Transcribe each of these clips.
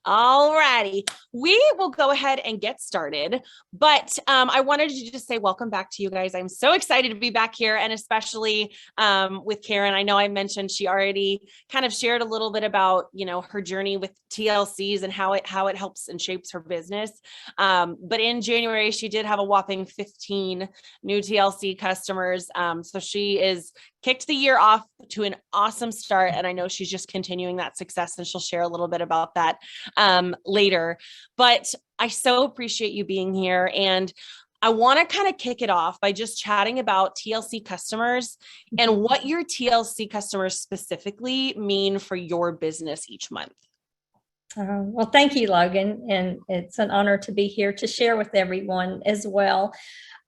All righty. We will go ahead and get started. But I wanted to just say welcome back to you guys. I'm so excited to be back here, and especially with Karen. I know I mentioned she already kind of shared a little bit about, her journey with TLCs and how it helps and shapes her business. But in January, she did have a whopping 15 new TLC customers. So she is kicked the year off to an awesome start. And I know she's just continuing that success, and she'll share a little bit about that later. But I so appreciate you being here. And I want to kind of kick it off by just chatting about TLC customers and what your TLC customers specifically mean for your business each month. Well, thank you, Logan. And it's an honor to be here to share with everyone as well.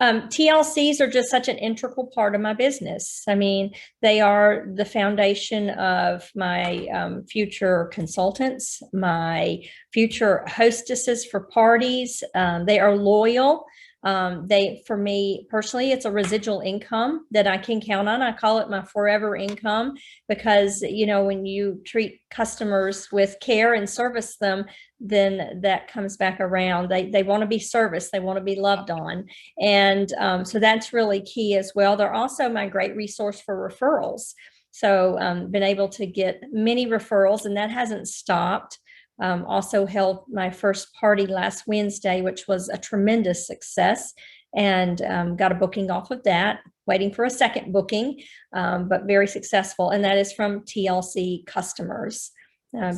TLCs are just such an integral part of my business. I mean, they are the foundation of my future consultants, my future hostesses for parties. They are loyal. For me personally, it's a residual income that I can count on. I call it my forever income because, when you treat customers with care and service them, then that comes back around. They want to be serviced. They want to be loved on. And so that's really key as well. They're also my great resource for referrals. So been able to get many referrals, and that hasn't stopped. Also held my first party last Wednesday, which was a tremendous success, and got a booking off of that, waiting for a second booking, but very successful. And that is from TLC customers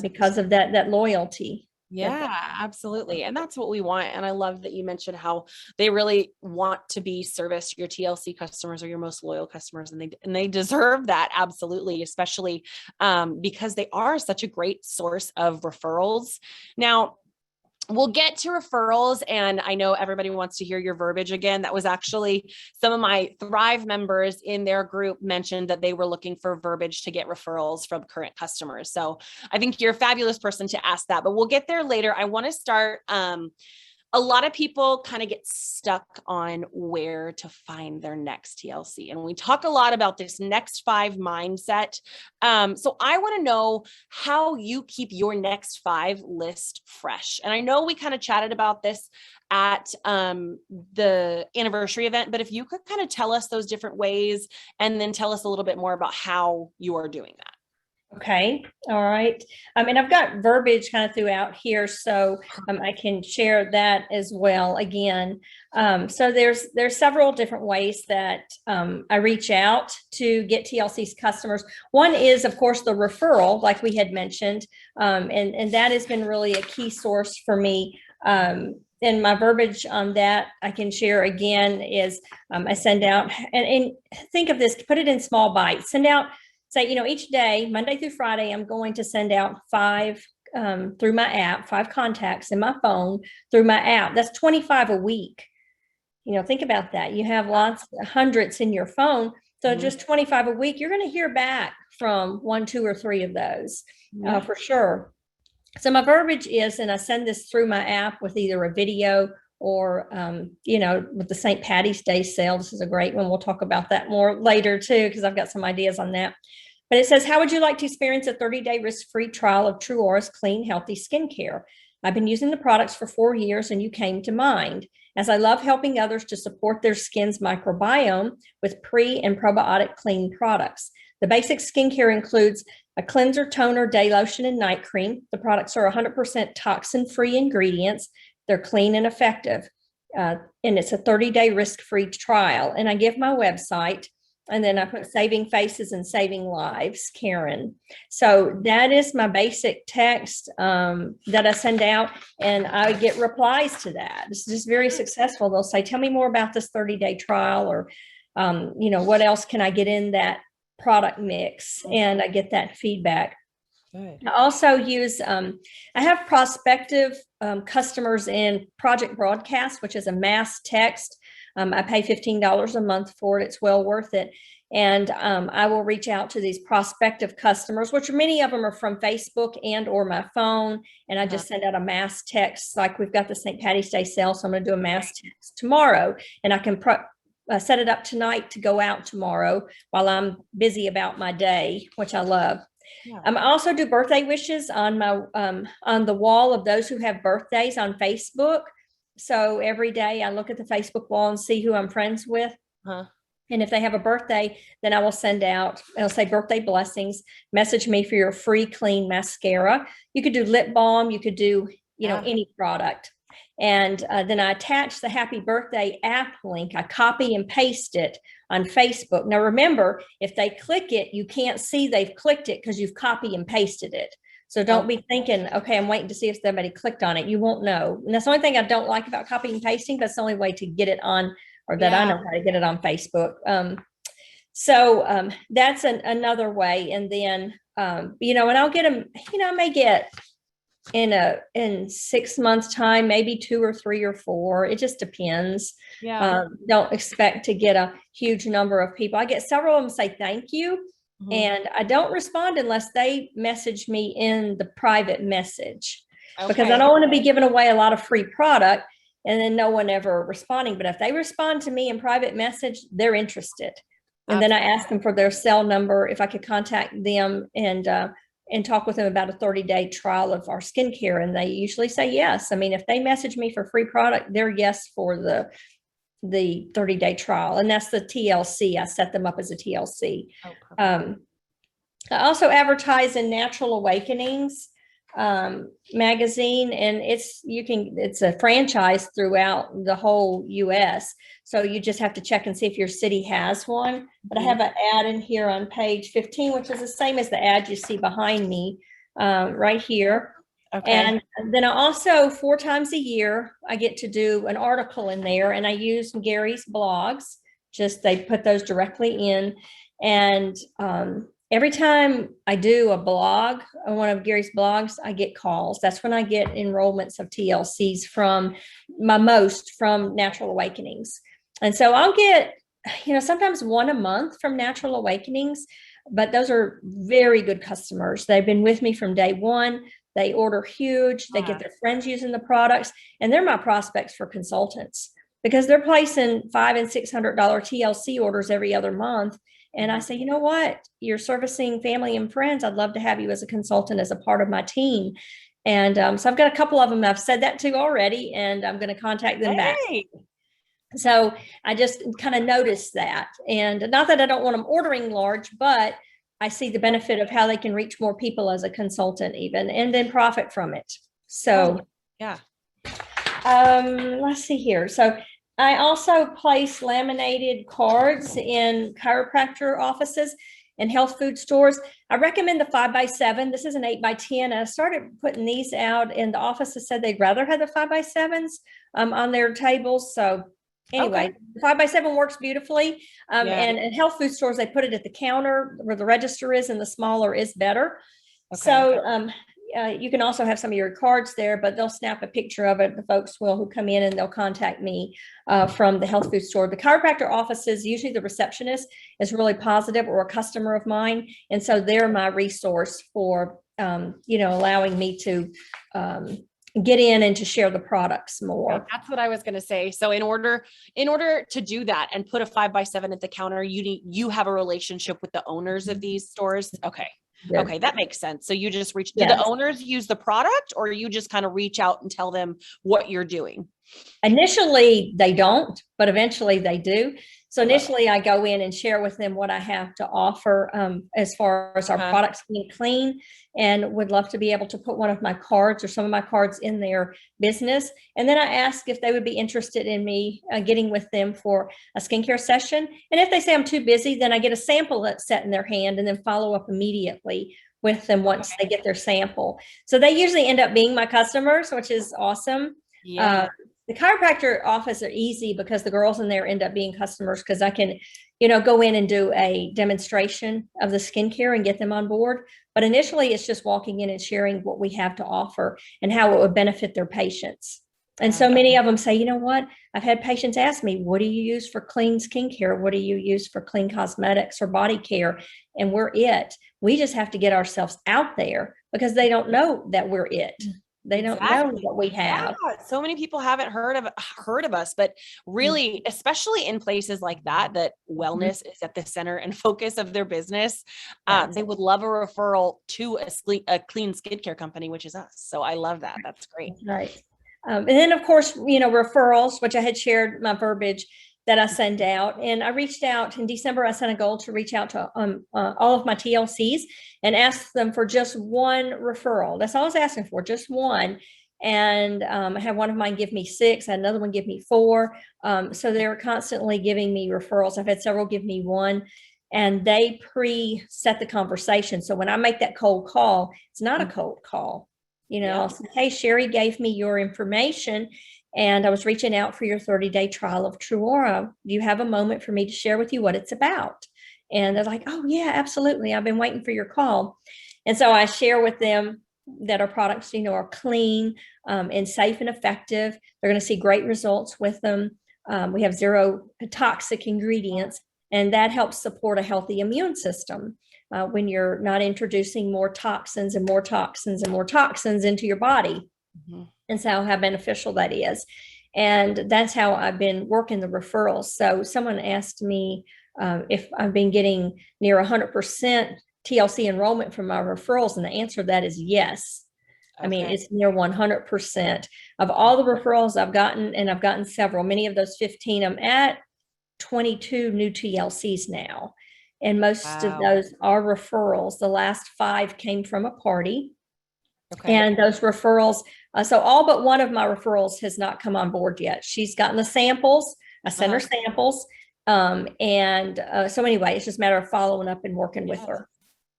because of that loyalty. Yeah, absolutely. And that's what we want. And I love that you mentioned how they really want to be serviced. Your TLC customers are your most loyal customers, and they deserve that. Absolutely. Especially because they are such a great source of referrals. Now, we'll get to referrals, and I know everybody wants to hear your verbiage again. That was actually some of my Thrive members in their group mentioned that they were looking for verbiage to get referrals from current customers. So I think you're a fabulous person to ask that, but we'll get there later. I want to start. A lot of people kind of get stuck on where to find their next TLC. And we talk a lot about this next 5 mindset. So I want to know how you keep your next 5 list fresh. And I know we kind of chatted about this at the anniversary event, but if you could kind of tell us those different ways and then tell us a little bit more about how you are doing that. Okay. All right. And I've got verbiage kind of throughout here, so I can share that as well again. So there's several different ways that I reach out to get TLC's customers. One is, of course, the referral, like we had mentioned, and that has been really a key source for me. And my verbiage on that I can share again is I send out, and think of this, put it in small bites, send out. Say, each day, Monday through Friday, I'm going to send out 5 through my app, 5 contacts in my phone through my app. That's 25 a week. Think about that. You have hundreds in your phone. So just 25 a week, you're going to hear back from 1, 2, or 3 of those for sure. So my verbiage is, and I send this through my app with either a video or, with the St. Patty's Day sale. This is a great one. We'll talk about that more later too, because I've got some ideas on that. But it says, how would you like to experience a 30-day risk-free trial of True Aura's clean, healthy skincare? I've been using the products for 4 years, and you came to mind. As I love helping others to support their skin's microbiome with pre- and probiotic clean products. The basic skincare includes a cleanser, toner, day lotion, and night cream. The products are 100% toxin-free ingredients. They're clean and effective. And it's a 30-day risk-free trial. And I give my website, and then I put saving faces and saving lives, Karen. So that is my basic text that I send out, and I get replies to that. It's just very successful. They'll say, tell me more about this 30-day trial, or, what else can I get in that product mix? And I get that feedback. Good. I also use, I have prospective customers in Project Broadcast, which is a mass text. I pay $15 a month for it. It's well worth it. And I will reach out to these prospective customers, which many of them are from Facebook and or my phone. And I just send out a mass text, like we've got the St. Patty's Day sale. So I'm going to do a mass text tomorrow, and I can set it up tonight to go out tomorrow while I'm busy about my day, which I love. Yeah. I also do birthday wishes on my on the wall of those who have birthdays on Facebook. So every day I look at the Facebook wall and see who I'm friends with. Huh. And if they have a birthday, then I will send out, I'll say birthday blessings, message me for your free clean mascara. You could do lip balm, you could do, Yeah. any product. And then I attach the happy birthday app link. I copy and paste it on Facebook. Now, remember, if they click it, you can't see they've clicked it because you've copy and pasted it. So don't be thinking, okay, I'm waiting to see if somebody clicked on it. You won't know. And that's the only thing I don't like about copy and pasting. That's the only way to get it on, or that I know how to get it on Facebook. So that's another way. And then, and I'll get them, I may get in 6 months time, maybe 2 or 3 or 4. It just depends. Yeah. Don't expect to get a huge number of people. I get several of them say thank you. Mhm. And I don't respond unless they message me in the private message, because I Okay. don't want to be giving away a lot of free product and then no one ever responding. But if they respond to me in private message, they're interested. And then I ask them for their cell number, if I could contact them and talk with them about a 30-day trial of our skincare. And they usually say yes. I mean, if they message me for free product, they're yes for the 30-day trial. And that's the TLC. I set them up as a TLC. I also advertise in Natural Awakenings magazine, and it's a franchise throughout the whole US. So you just have to check and see if your city has one. But I have an ad in here on page 15, which is the same as the ad you see behind me right here. Okay. And then I also 4 times a year, I get to do an article in there, and I use Gary's blogs. They put those directly in. And every time I do a blog on one of Gary's blogs, I get calls. That's when I get enrollments of TLCs from Natural Awakenings. And so I'll get, sometimes 1 a month from Natural Awakenings, but those are very good customers. They've been with me from day one. They order huge. They get their friends using the products, and they're my prospects for consultants because they're placing $500 and $600 TLC orders every other month. And I say, you know what? You're servicing family and friends. I'd love to have you as a consultant, as a part of my team. And so I've got a couple of them I've said that to already, and I'm going to contact them back. So I just kind of noticed that. And not that I don't want them ordering large, but I see the benefit of how they can reach more people as a consultant even, and then profit from it. So yeah. Let's see here. So I also place laminated cards in chiropractor offices and health food stores. I recommend the 5x7. This is an 8x10. And I started putting these out, and the offices said they'd rather have the 5x7s on their tables. So anyway, the 5x7 works beautifully. And in health food stores, they put it at the counter where the register is, and the smaller is better. So you can also have some of your cards there, but they'll snap a picture of it. The folks who come in, and they'll contact me from the health food store. The chiropractor offices, usually the receptionist is really positive, or a customer of mine. And so they're my resource for, allowing me to get in and to share the products more. That's what I was going to say. So in order to do that and put a 5x7 at the counter, you have a relationship with the owners of these stores. Okay. Yeah. Okay. That makes sense. So you just do the owners use the product, or you just kind of reach out and tell them what you're doing? Initially they don't, but eventually they do. So initially I go in and share with them what I have to offer as far as our products being clean, and would love to be able to put one of my cards or some of my cards in their business. And then I ask if they would be interested in me getting with them for a skincare session. And if they say I'm too busy, then I get a sample that's set in their hand, and then follow up immediately with them once they get their sample. So they usually end up being my customers, which is awesome. Yeah. The chiropractor office are easy because the girls in there end up being customers, because I can, go in and do a demonstration of the skincare and get them on board. But initially it's just walking in and sharing what we have to offer and how it would benefit their patients. And so many of them say, you know what, I've had patients ask me, what do you use for clean skincare? What do you use for clean cosmetics or body care? And we're it. We just have to get ourselves out there, because they don't know that we're it. They don't know what we have. Yeah, so many people haven't heard of us, but really, especially in places like that wellness is at the center and focus of their business, they would love a referral to a clean skincare company, which is us. So I love that. That's great. That's right. And then of course, referrals, which I had shared my verbiage that I send out. And I reached out in December. I set a goal to reach out to all of my TLCs and ask them for just one referral. That's all I was asking for, just one. And I had one of mine give me 6, I had another one give me 4. So they're constantly giving me referrals. I've had several give me 1, and they pre-set the conversation. So when I make that cold call, it's not a cold call. I'll say, hey, Sherry gave me your information, and I was reaching out for your 30-day trial of Truora. Do you have a moment for me to share with you what it's about? And they're like, oh, yeah, absolutely. I've been waiting for your call. And so I share with them that our products, are clean and safe and effective. They're going to see great results with them. We have 0 toxic ingredients, and that helps support a healthy immune system when you're not introducing more toxins and more toxins and more toxins into your body. And so how beneficial that is. And that's how I've been working the referrals. So someone asked me if I've been getting near 100% TLC enrollment from my referrals. And the answer to that is yes. Okay. I mean, it's near 100% of all the referrals I've gotten, and I've gotten several, many of those 15, I'm at 22 new TLCs now. And most of those are referrals. The last 5 came from a party. Okay. And those referrals, so all but one of my referrals has not come on board yet. She's gotten the samples. I sent her samples. So anyway, it's just a matter of following up and working with her.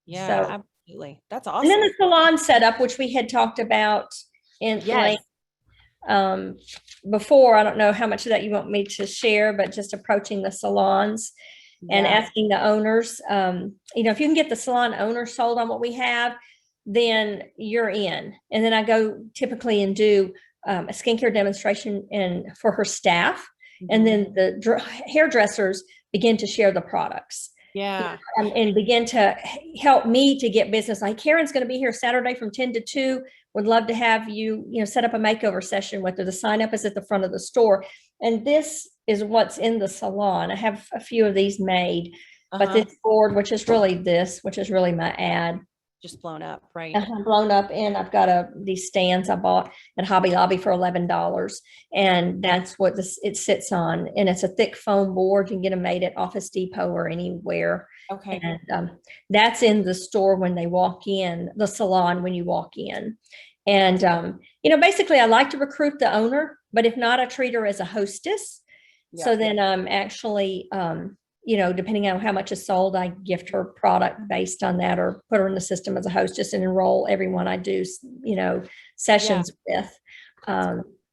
Yeah, so, absolutely. That's awesome. And then the salon setup, which we had talked about in length before. I don't know how much of that you want me to share, but just approaching the salons and asking the owners, if you can get the salon owner sold on what we have, then you're in. And then I go typically and do a skincare demonstration for her staff. And then the hairdressers begin to share the products. Yeah. And begin to help me to get business. Like, Karen's going to be here Saturday from 10 to 2. Would love to have you, set up a makeover session with her. The sign up is at the front of the store. And this is what's in the salon. I have a few of these made, but this board, which is really my ad. Just blown up, right? Blown up. And I've got these stands I bought at Hobby Lobby for $11. And that's what it sits on. And it's a thick foam board. You can get them made at Office Depot or anywhere. Okay. And that's in the store when they walk in, the salon when you walk in. And, basically I like to recruit the owner, but if not, I treat her as a hostess. Yeah. So then I'm actually, depending on how much is sold, I gift her product based on that, or put her in the system as a hostess and enroll everyone I do, sessions with.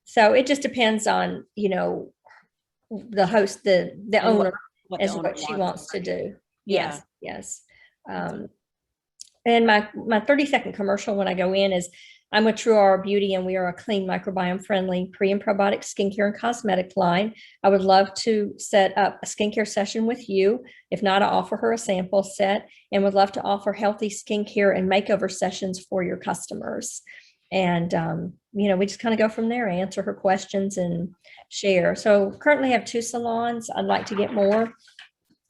So it just depends on, the host, the owner, what she wants to do. Yeah. Yes. And my 30-second commercial when I go in is, I'm with Truora Beauty, and we are a clean, microbiome friendly pre and probiotic skincare and cosmetic line. I would love to set up a skincare session with you. If not, I offer her a sample set, and would love to offer healthy skincare and makeover sessions for your customers. And, we just kind of go from there, answer her questions and share. So currently I have 2 salons. I'd like to get more,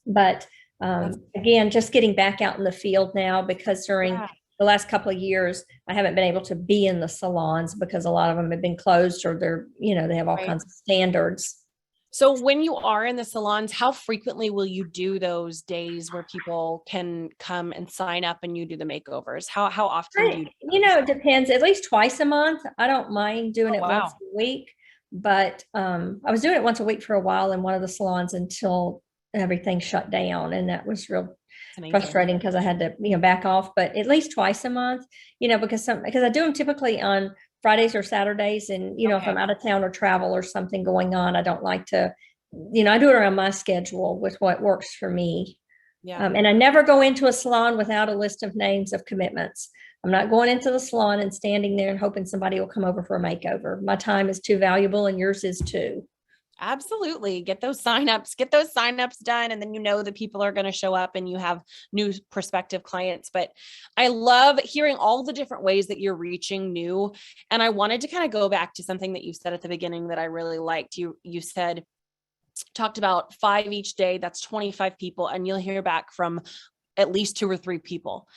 but again, just getting back out in the field now, because during the last couple of years, I haven't been able to be in the salons because a lot of them have been closed, or they're, they have all kinds of standards. So when you are in the salons, how frequently will you do those days where people can come and sign up and you do the makeovers? How often do you? It depends. At least twice a month. I don't mind doing it once a week, but I was doing it once a week for a while in one of the salons until everything shut down, and that was real frustrating because I had to, back off. But at least twice a month, because I do them typically on Fridays or Saturdays, and if I'm out of town or travel or something going on, I don't like to, I do it around my schedule with what works for me. Yeah. And I never go into a salon without a list of names of commitments. I'm not going into the salon and standing there and hoping somebody will come over for a makeover. My time is too valuable, and yours is too. Absolutely. Get those signups done. And then you know that people are going to show up and you have new prospective clients. But I love hearing all the different ways that you're reaching new. And I wanted to kind of go back to something that you said at the beginning that I really liked. You said, talked about 5 each day. That's 25 people. And you'll hear back from at least 2 or 3 people.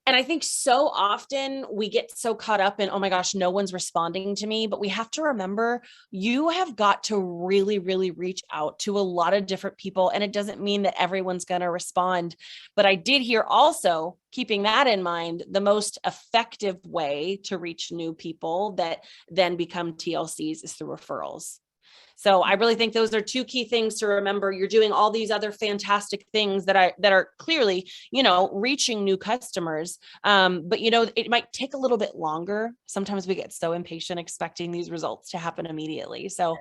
And I think so often we get so caught up in, oh my gosh, no one's responding to me. But we have to remember you have got to really, really reach out to a lot of different people. And it doesn't mean that everyone's going to respond. But I did hear also, keeping that in mind, the most effective way to reach new people that then become TLCs is through referrals. So I really think those are 2 key things to remember. You're doing all these other fantastic things that are clearly, reaching new customers. But it might take a little bit longer. Sometimes we get so impatient expecting these results to happen immediately. So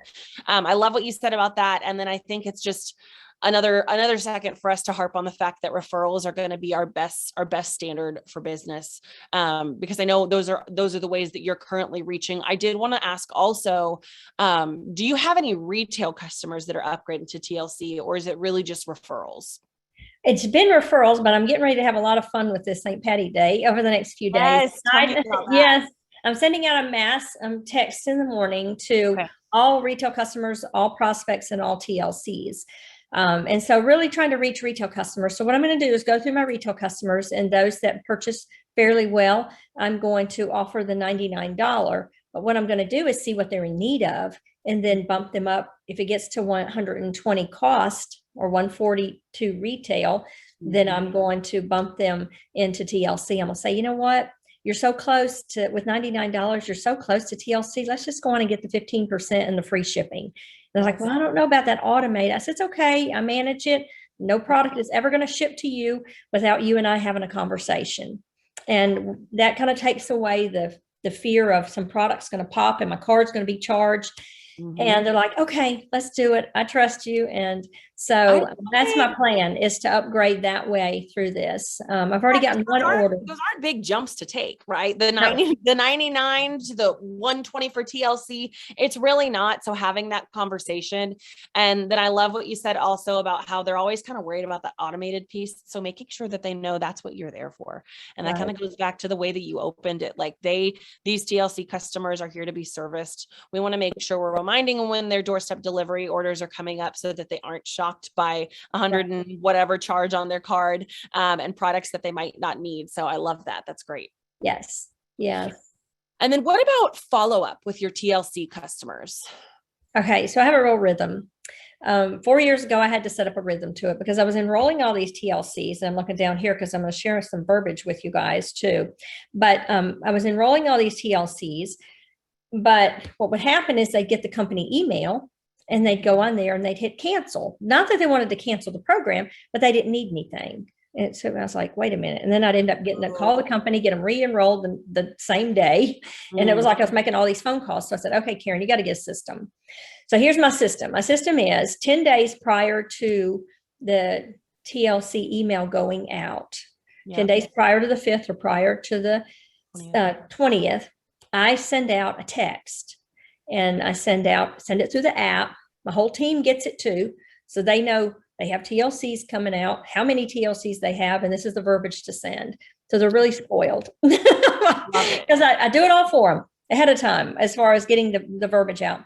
I love what you said about that. And then I think it's just another second for us to harp on the fact that referrals are going to be our best standard for business. Because I know those are the ways that you're currently reaching. I did want to ask also, do you have any retail customers that are upgrading to TLC, or is it really just referrals? It's been referrals, but I'm getting ready to have a lot of fun with this St. Patty Day over the next few days. Yes, tell me about that. Yes, I'm sending out a mass text in the morning to all retail customers, all prospects, and all TLCs. And so really trying to reach retail customers. So what I'm going to do is go through my retail customers, and those that purchase fairly well, I'm going to offer the $99. But what I'm going to do is see what they're in need of and then bump them up. If it gets to 120 cost or 142 retail, then I'm going to bump them into TLC. I'm going to say, you know what? You're so close to, with $99, you're so close to TLC. Let's just go on and get the 15% and the free shipping. They're like, well, I don't know about that automate. I said, it's okay. I manage it. No product is ever going to ship to you without you and I having a conversation. And that kind of takes away the fear of some product's going to pop and my card's going to be charged. And they're like, okay, let's do it. I trust you. And so that's my plan, is to upgrade that way through this. I've already gotten one order. Those aren't big jumps to take, right? The 99 to the 120 for TLC, it's really not. So having that conversation. And then I love what you said also about how they're always kind of worried about the automated piece. So making sure that they know that's what you're there for. And that kind of goes back to the way that you opened it. Like these TLC customers are here to be serviced. We want to make sure we're reminding them when their doorstep delivery orders are coming up so that they aren't shocked by 100 and whatever charge on their card, and products that they might not need. So I love that. That's great. Yes. Yes. And then what about follow-up with your TLC customers? Okay. So I have a real rhythm. 4 years ago, I had to set up a rhythm to it because I was enrolling all these TLCs. And I'm looking down here because I'm going to share some verbiage with you guys too. But I was enrolling all these TLCs. But what would happen is they'd get the company email and they'd go on there and they'd hit cancel. Not that they wanted to cancel the program, but they didn't need anything. And so I was like, wait a minute. And then I'd end up getting to call the company, get them re-enrolled the same day. And it was like I was making all these phone calls. So I said, okay, Karen, you got to get a system. So here's my system. My system is 10 days prior to the TLC email going out, 10 days prior to the 5th or prior to the 20th, I send out a text, and I send it through the app. My whole team gets it too. So they know they have TLCs coming out, how many TLCs they have, and this is the verbiage to send. So they're really spoiled because I do it all for them ahead of time as far as getting the verbiage out.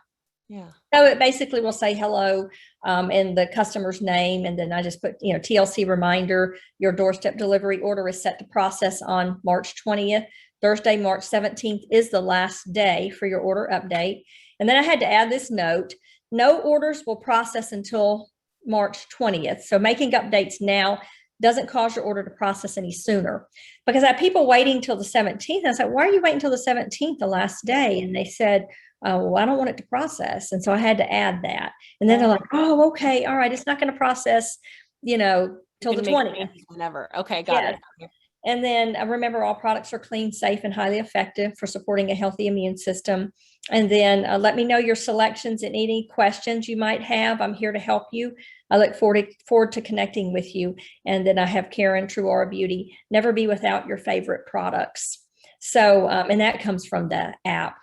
Yeah. So it basically will say hello and the customer's name. And then I just put, TLC reminder, your doorstep delivery order is set to process on March 20th. Thursday, March 17th is the last day for your order update. And then I had to add this note: no orders will process until March 20th. So making updates now doesn't cause your order to process any sooner. Because I had people waiting till the 17th. I said, why are you waiting till the 17th, the last day? And they said, well, I don't want it to process. And so I had to add that. And then they're like, oh, okay, all right, it's not going to process, till the 20th. Whenever. Okay, got it. And then remember, all products are clean, safe, and highly effective for supporting a healthy immune system. And then let me know your selections and any questions you might have. I'm here to help you. I look forward to connecting with you. And then I have Karen, True Aura Beauty. Never be without your favorite products. So, and that comes from the app.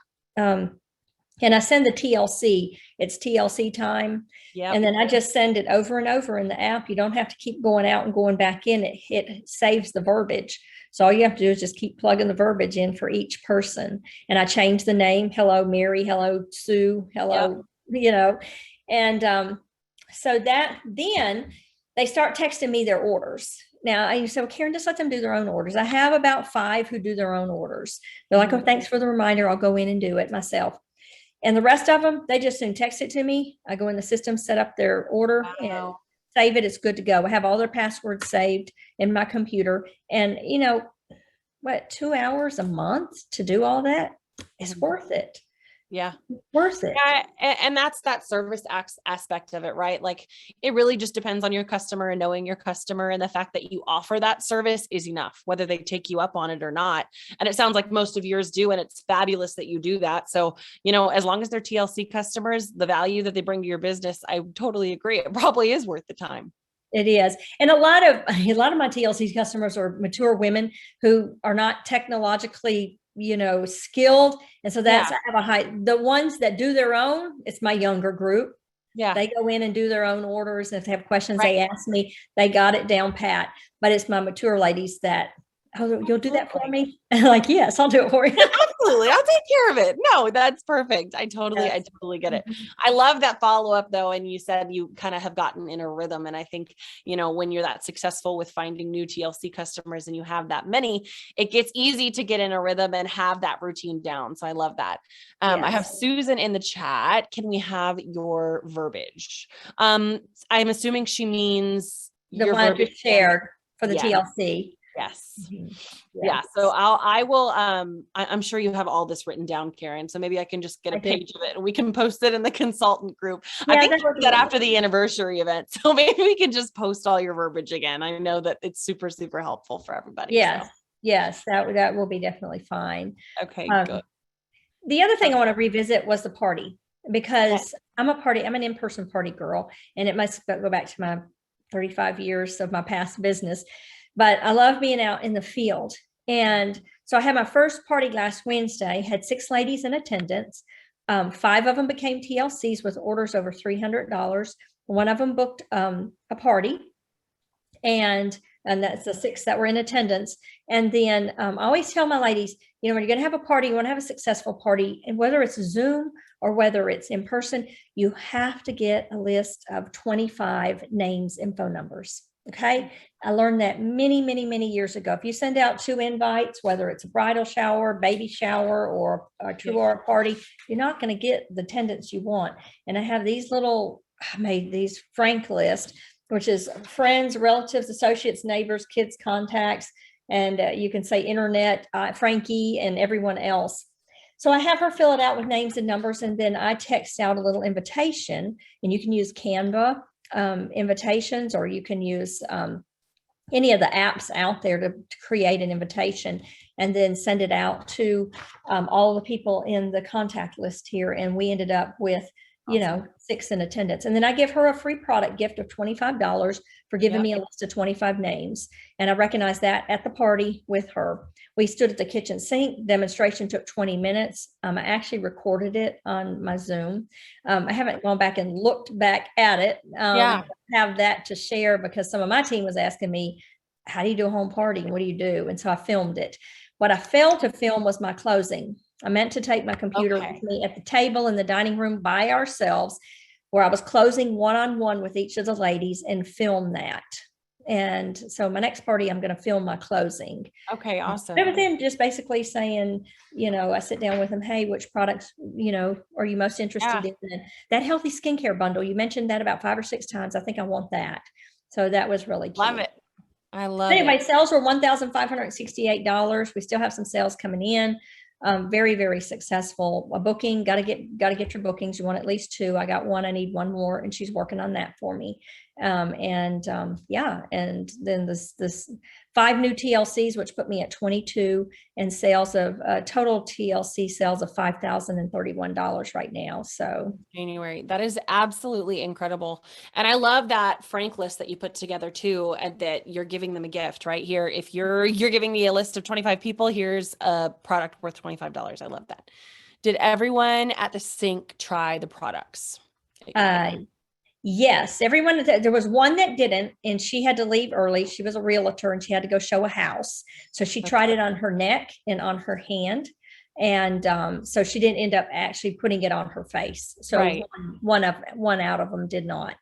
And I send the TLC, it's TLC time. Yep. And then I just send it over and over in the app. You don't have to keep going out and going back in. It saves the verbiage. So all you have to do is just keep plugging the verbiage in for each person. And I change the name. Hello, Mary. Hello, Sue. Hello, And so that then they start texting me their orders. Now I say, well, Karen, just let them do their own orders. I have about 5 who do their own orders. They're like, oh, thanks for the reminder. I'll go in and do it myself. And the rest of them, they just soon text it to me. I go in the system, set up their order and save it. It's good to go. I have all their passwords saved in my computer. And 2 hours a month to do all that? It's worth it. Yeah. Worth it. Yeah, and that's that service aspect of it, right? Like it really just depends on your customer and knowing your customer, and the fact that you offer that service is enough, whether they take you up on it or not. And it sounds like most of yours do, and it's fabulous that you do that. So, as long as they're TLC customers, the value that they bring to your business, I totally agree. It probably is worth the time. It is. And a lot of my TLC customers are mature women who are not technologically skilled. And so that's, I have a high, the ones that do their own, it's my younger group. Yeah. They go in and do their own orders. And if they have questions, they ask me, they got it down pat. But it's my mature ladies that, oh, you'll do that for me? Like, yes, I'll do it for you. Absolutely. I'll take care of it. No, that's perfect. I totally get it. I love that follow-up though. And you said you kind of have gotten in a rhythm. And I think, when you're that successful with finding new TLC customers and you have that many, it gets easy to get in a rhythm and have that routine down. So I love that. I have Susan in the chat. Can we have your verbiage? I'm assuming she means the one you shared for the TLC. Yes. Yeah. So I will, I'm sure you have all this written down, Karen. So maybe I can just get a page of it and we can post it in the consultant group. I think we'll do that after the anniversary event. So maybe we can just post all your verbiage again. I know that it's super, super helpful for everybody. Yes. So. Yes. That will be definitely fine. Okay. Good. The other thing I want to revisit was the party, because I'm an in-person party girl, and it must go back to my 35 years of my past business. But I love being out in the field. And so I had my first party last Wednesday, had 6 ladies in attendance. 5 of them became TLCs with orders over $300. One of them booked a party, and that's the 6 that were in attendance. And then I always tell my ladies, when you're going to have a party, you want to have a successful party, and whether it's Zoom or whether it's in person, you have to get a list of 25 names and phone numbers. Okay. I learned that many, many, many years ago. If you send out 2 invites, whether it's a bridal shower, baby shower, or a tour party, you're not going to get the attendance you want. And I have I made these Frank list, which is friends, relatives, associates, neighbors, kids, contacts, and you can say internet, Frankie, and everyone else. So I have her fill it out with names and numbers, and then I text out a little invitation, and you can use Canva invitations, or you can use any of the apps out there to create an invitation, and then send it out to all the people in the contact list here. And we ended up with, 6 in attendance. And then I give her a free product gift of $25 for giving me a list of 25 names. And I recognized that at the party with her. We stood at the kitchen sink. Demonstration took 20 minutes. I actually recorded it on my Zoom. I haven't gone back and looked back at it. Have that to share, because some of my team was asking me, how do you do a home party? What do you do? And so I filmed it. What I failed to film was my closing. I meant to take my computer with me at the table in the dining room by ourselves, where I was closing one-on-one with each of the ladies, and film that. And so my next party, I'm going to film my closing. Okay, awesome. But then just basically saying, I sit down with them, hey, which products, are you most interested in? That healthy skincare bundle, you mentioned that about 5 or 6 times. I think I want that. So that was really cute. Love it. I love it. Anyway, sales were $1,568. We still have some sales coming in. Very, very successful. A booking, got to get your bookings. You want at least 2. I got 1. I need 1 more, and she's working on that for me. And then this 5 new TLCs, which put me at 22, and sales of total TLC sales of $5,031 right now. So January, that is absolutely incredible. And I love that Frank list that you put together too, and that you're giving them a gift right here. If you're giving me a list of 25 people, here's a product worth $25. I love that. Did everyone at the sink try the products? Uh, yes, everyone, there was one that didn't, and she had to leave early. She was a realtor and she had to go show a house. So she Okay. tried it on her neck and on her hand. And so she didn't end up actually putting it on her face. So Right. one out of them did not.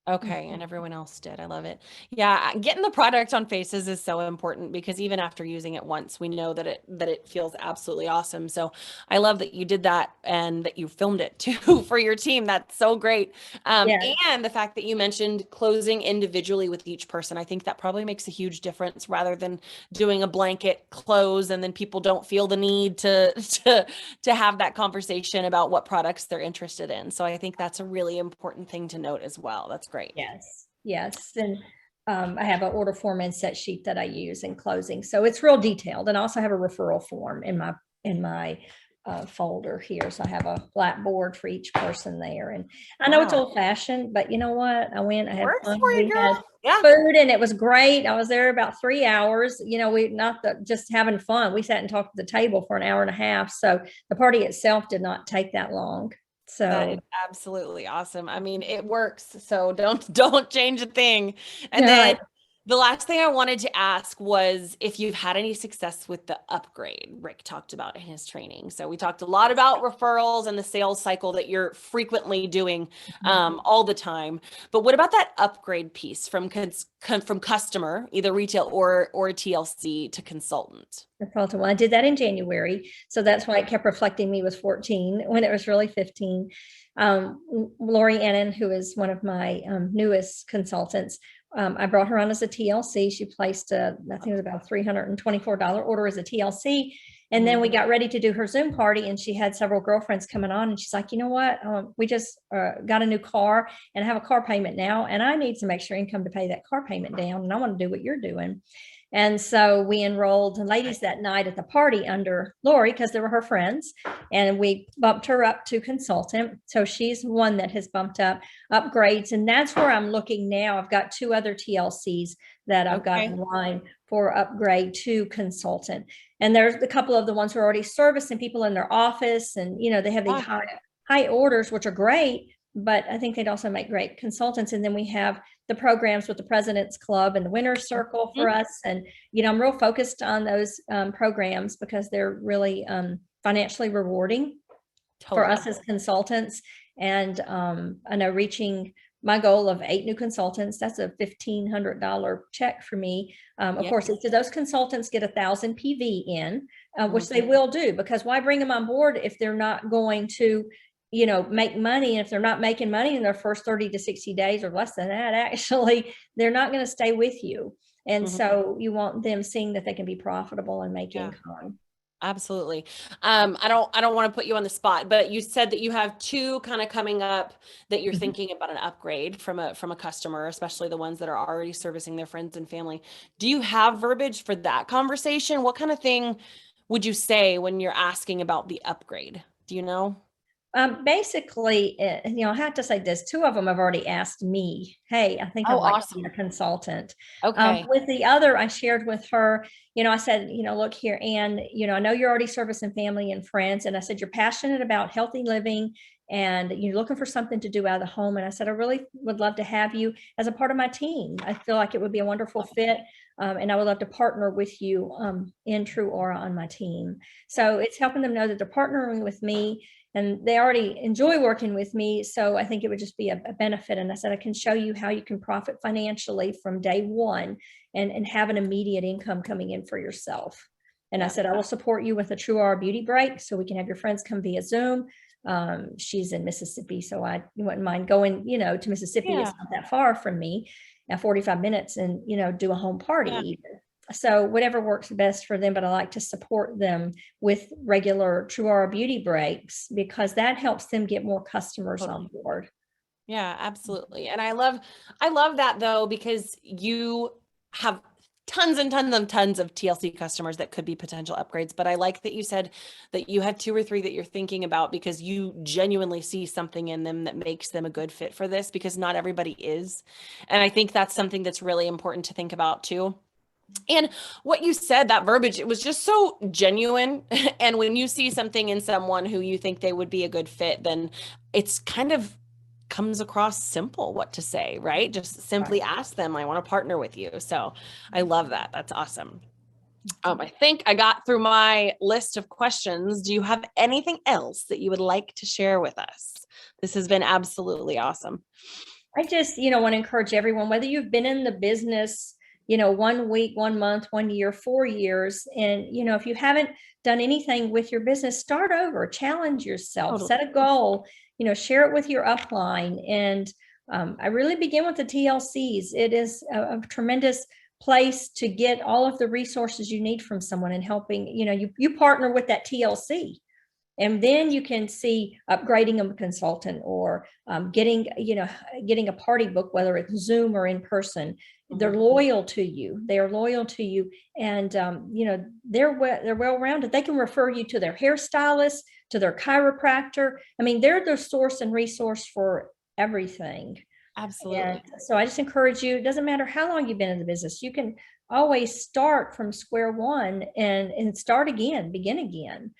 Okay, and everyone else did. I love it. Yeah, getting the product on faces is so important because even after using it once, we know that it feels absolutely awesome. So I love that you did that and that you filmed it too for your team. That's so great. Yeah. And the fact that you mentioned closing individually with each person, I think that probably makes a huge difference rather than doing a blanket close and then people don't feel the need to to have that conversation about what products they're interested in. So I think that's a really important thing to note as well. That's great. Yes. Yes. And I have an order form and set sheet that I use in closing. So it's real detailed. And I also have a referral form in my folder here. So I have a blackboard for each person there. And I know it's Wow. old fashioned, but you know what? I went, I had Works fun. for you, We had girl. Yeah. food and it was great. I was there about 3 hours. We not just having fun. We sat and talked at the table for an hour and a half. So the party itself did not take that long. That So is absolutely awesome. I mean, it works, so don't change a thing. And no, then the last thing I wanted to ask was if you've had any success with the upgrade Rick talked about in his training. So we talked a lot about referrals and the sales cycle that you're frequently doing all the time. But what about that upgrade piece from from customer, either retail or TLC to consultant? Well, I did that in January. So that's why it kept reflecting me was 14 when it was really 15. Lori Annan, who is one of my newest consultants, I brought her on as a TLC. She placed I think it was about a $324 order as a TLC. And then we got ready to do her Zoom party and she had several girlfriends coming on and she's like, you know what? We just got a new car and I have a car payment now and I need some extra income to pay that car payment down. And I want to do what you're doing. And so we enrolled ladies that night at the party under Lori because they were her friends. And we bumped her up to consultant. So she's one that has bumped up upgrades. And that's where I'm looking now. I've got two other TLCs that I've got in line for upgrade to consultant. And there's a couple of the ones who are already servicing people in their office. And, they have these high orders, which are great. But I think they'd also make great consultants. And then we have the programs with the President's Club and the Winner's Circle for us. And, I'm real focused on those programs because they're really financially rewarding for us as consultants. And I know reaching my goal of 8 new consultants, that's a $1,500 check for me. Of course, each of those consultants get 1,000 PV in, which they will do, because why bring them on board if they're not going to make money? And if they're not making money in their first 30 to 60 days or less than that, actually, they're not going to stay with you. And so you want them seeing that they can be profitable and make income. Absolutely. I don't want to put you on the spot, but you said that you have two kind of coming up that you're thinking about an upgrade from a customer, especially the ones that are already servicing their friends and family. Do you have verbiage for that conversation? What kind of thing would you say when you're asking about the upgrade? Do you know? Basically, I have to say this, 2 of them have already asked me, hey, I think I'd like to be a consultant. Okay. With the other, I shared with her, I said, look here, Anne, I know you're already servicing family and friends. And I said, you're passionate about healthy living and you're looking for something to do out of the home. And I said, I really would love to have you as a part of my team. I feel like it would be a wonderful fit. And I would love to partner with you in True Aura on my team. So it's helping them know that they're partnering with me and they already enjoy working with me. So I think it would just be a benefit. And I said, I can show you how you can profit financially from day one and have an immediate income coming in for yourself. And I said, I will support you with a True Aura beauty break so we can have your friends come via Zoom. She's in Mississippi, so you wouldn't mind going, to Mississippi. It's not that far from me, 45 minutes, and, do a home party even. So whatever works best for them, but I like to support them with regular True Aura beauty breaks because that helps them get more customers on board. Yeah, absolutely. And I love that though, because you have tons and tons of TLC customers that could be potential upgrades. But I like that you said that you have 2 or 3 that you're thinking about because you genuinely see something in them that makes them a good fit for this, because not everybody is. And I think that's something that's really important to think about too. And what you said, that verbiage, it was just so genuine. And when you see something in someone who you think they would be a good fit, then it's kind of comes across simple what to say, right? Just simply ask them, I want to partner with you. So I love that. That's awesome. I think I got through my list of questions. Do you have anything else that you would like to share with us? This has been absolutely awesome. I just, want to encourage everyone, whether you've been in the business, 1 week, 1 month, 1 year, 4 years, and, if you haven't done anything with your business, start over, challenge yourself, Totally. set a goal, share it with your upline. And I really begin with the TLCs. It is a tremendous place to get all of the resources you need from someone and helping, you partner with that TLC. And then you can see upgrading a consultant or getting a party book, whether it's Zoom or in person. They're loyal to you. They are loyal to you, and they're well-rounded. They can refer you to their hairstylist, to their chiropractor. I mean, they're the source and resource for everything. Absolutely. And so I just encourage you. It doesn't matter how long you've been in the business. You can always start from square one and start again, begin again.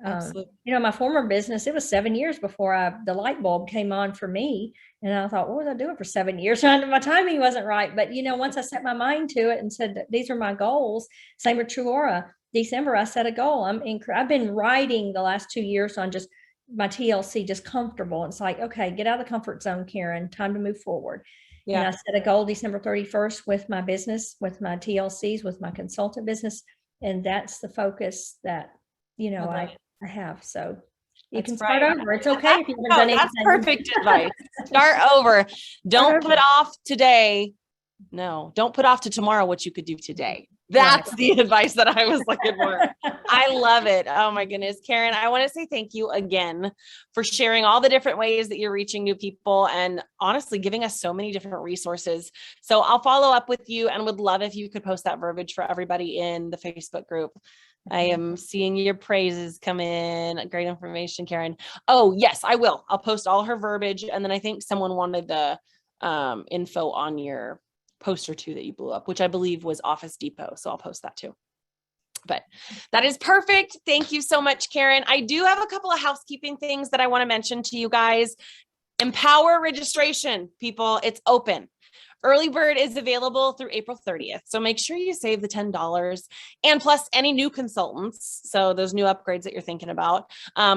My former business, it was 7 years before the light bulb came on for me. And I thought, what was I doing for 7 years? My timing wasn't right. But, once I set my mind to it and said, these are my goals, same with Truora. December, I set a goal. I've been writing the last 2 years on just my TLC, just comfortable. It's like, okay, get out of the comfort zone, Karen, time to move forward. Yeah. And I set a goal December 31st with my business, with my TLCs, with my consultant business. And that's the focus that, I have. So you can start over. It's okay if you haven't done anything. That's perfect advice. Start over. Don't put off today. No, don't put off to tomorrow what you could do today. That's the advice that I was looking for. I love it. Oh my goodness. Karen, I want to say thank you again for sharing all the different ways that you're reaching new people and honestly giving us so many different resources. So I'll follow up with you and would love if you could post that verbiage for everybody in the Facebook group. I am seeing your praises come in. Great information, Karen. Oh, yes, I will. I'll post all her verbiage. And then I think someone wanted the info on your poster too that you blew up, which I believe was Office Depot. So I'll post that too. But that is perfect. Thank you so much, Karen. I do have a couple of housekeeping things that I want to mention to you guys. Empower registration, people. It's open. Early bird is available through April 30th. So make sure you save the $10 and plus any new consultants. So those new upgrades that you're thinking about,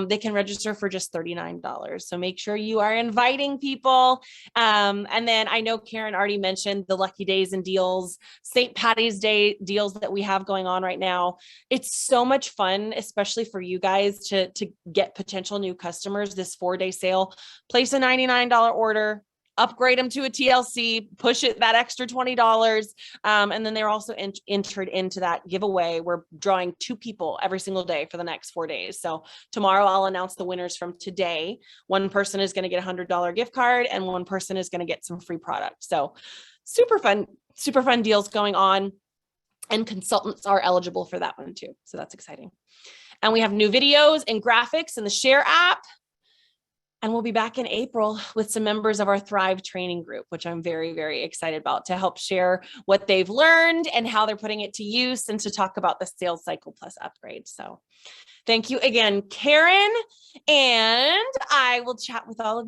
they can register for just $39. So make sure you are inviting people. And then I know Karen already mentioned the Lucky Days and deals, St. Patty's Day deals that we have going on right now. It's so much fun, especially for you guys to get potential new customers. This 4-day sale, place a $99 order, upgrade them to a TLC, push it that extra $20. And then they're also entered into that giveaway. We're drawing 2 people every single day for the next 4 days. So tomorrow I'll announce the winners from today. One person is going to get a $100 gift card and one person is going to get some free product. So super fun deals going on. And consultants are eligible for that one too. So that's exciting. And we have new videos and graphics in the Share app. And we'll be back in April with some members of our Thrive training group, which I'm very, very excited about, to help share what they've learned and how they're putting it to use and to talk about the sales cycle plus upgrade. So thank you again, Karen. And I will chat with all of you